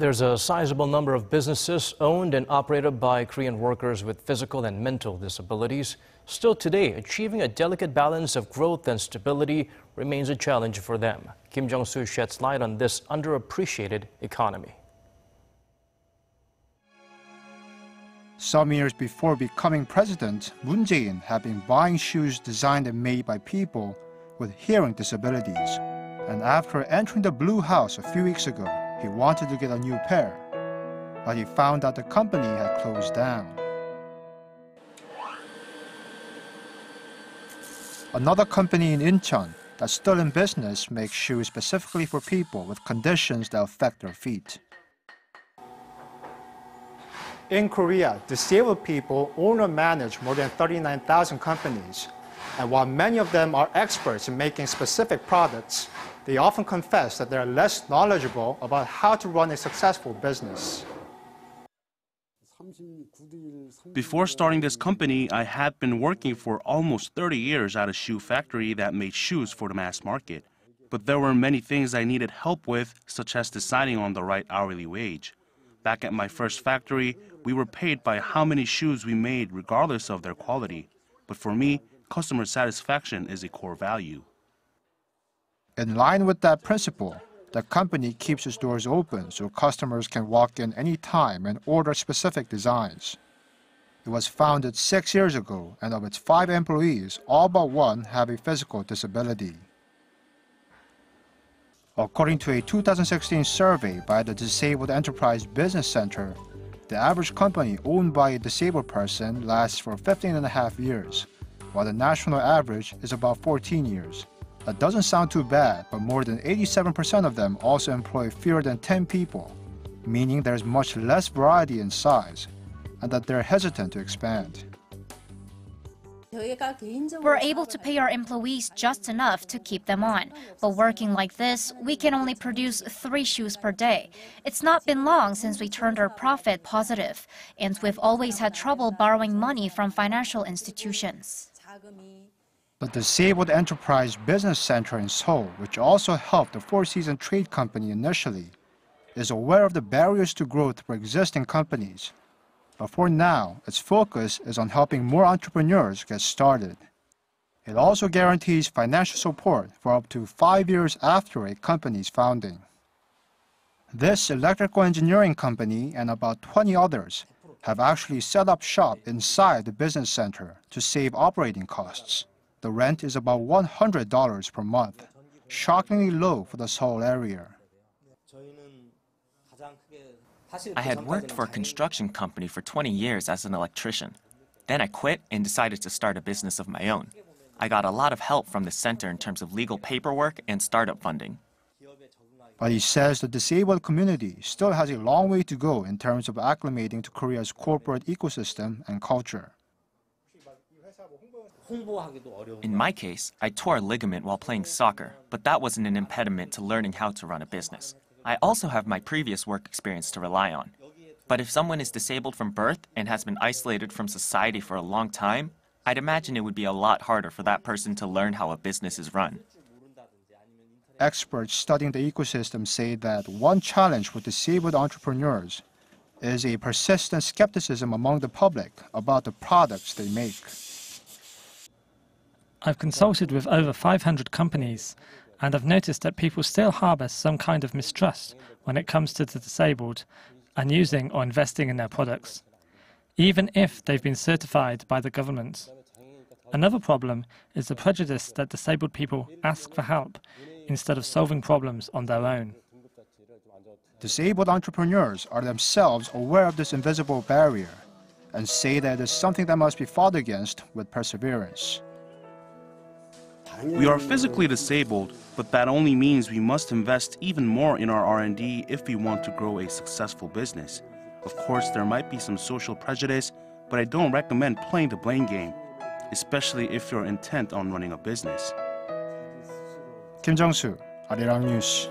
There's a sizable number of businesses owned and operated by Korean workers with physical and mental disabilities. Still today, achieving a delicate balance of growth and stability remains a challenge for them. Jung-soo sheds light on this underappreciated economy. Some years before becoming president, Jae-in had been buying shoes designed and made by people with hearing disabilities. And after entering the Blue House a few weeks ago, he wanted to get a new pair, but he found that the company had closed down. Another company in Incheon that's still in business makes shoes specifically for people with conditions that affect their feet. In Korea, disabled people own or manage more than 39,000 companies. And while many of them are experts in making specific products, they often confess that they're less knowledgeable about how to run a successful business. Before starting this company, I had been working for almost 30 years at a shoe factory that made shoes for the mass market. But there were many things I needed help with, such as deciding on the right hourly wage. Back at my first factory, we were paid by how many shoes we made regardless of their quality. But for me, customer satisfaction is a core value. In line with that principle, the company keeps its doors open so customers can walk in any time and order specific designs. It was founded 6 years ago, and of its 5 employees, all but one have a physical disability. According to a 2016 survey by the Disabled Enterprise Business Center, the average company owned by a disabled person lasts for 15.5 years, while the national average is about 14 years. That doesn't sound too bad, but more than 87% of them also employ fewer than 10 people, meaning there's much less variety in size, and that they're hesitant to expand. We're able to pay our employees just enough to keep them on, but working like this, we can only produce 3 shoes per day. It's not been long since we turned our profit positive, and we've always had trouble borrowing money from financial institutions. The Disabled Enterprise Business Center in Seoul, which also helped the Four Seasons Trade Company initially, is aware of the barriers to growth for existing companies. But for now, its focus is on helping more entrepreneurs get started. It also guarantees financial support for up to 5 years after a company's founding. This electrical engineering company and about 20 others have actually set up shop inside the business center to save operating costs. The rent is about $100 per month, shockingly low for the Seoul area. I had worked for a construction company for 20 years as an electrician. Then I quit and decided to start a business of my own. I got a lot of help from the center in terms of legal paperwork and startup funding. But he says the disabled community still has a long way to go in terms of acclimating to Korea's corporate ecosystem and culture. In my case, I tore a ligament while playing soccer, but that wasn't an impediment to learning how to run a business. I also have my previous work experience to rely on. But if someone is disabled from birth and has been isolated from society for a long time, I'd imagine it would be a lot harder for that person to learn how a business is run. Experts studying the ecosystem say that one challenge with disabled entrepreneurs is a persistent skepticism among the public about the products they make. I've consulted with over 500 companies, and I've noticed that people still harbour some kind of mistrust when it comes to the disabled and using or investing in their products, even if they've been certified by the government. Another problem is the prejudice that disabled people ask for help instead of solving problems on their own. Disabled entrepreneurs are themselves aware of this invisible barrier and say that it is something that must be fought against with perseverance. We are physically disabled, but that only means we must invest even more in our R&D if we want to grow a successful business. Of course, there might be some social prejudice, but I don't recommend playing the blame game, especially if you're intent on running a business. Jung-soo, Arirang News.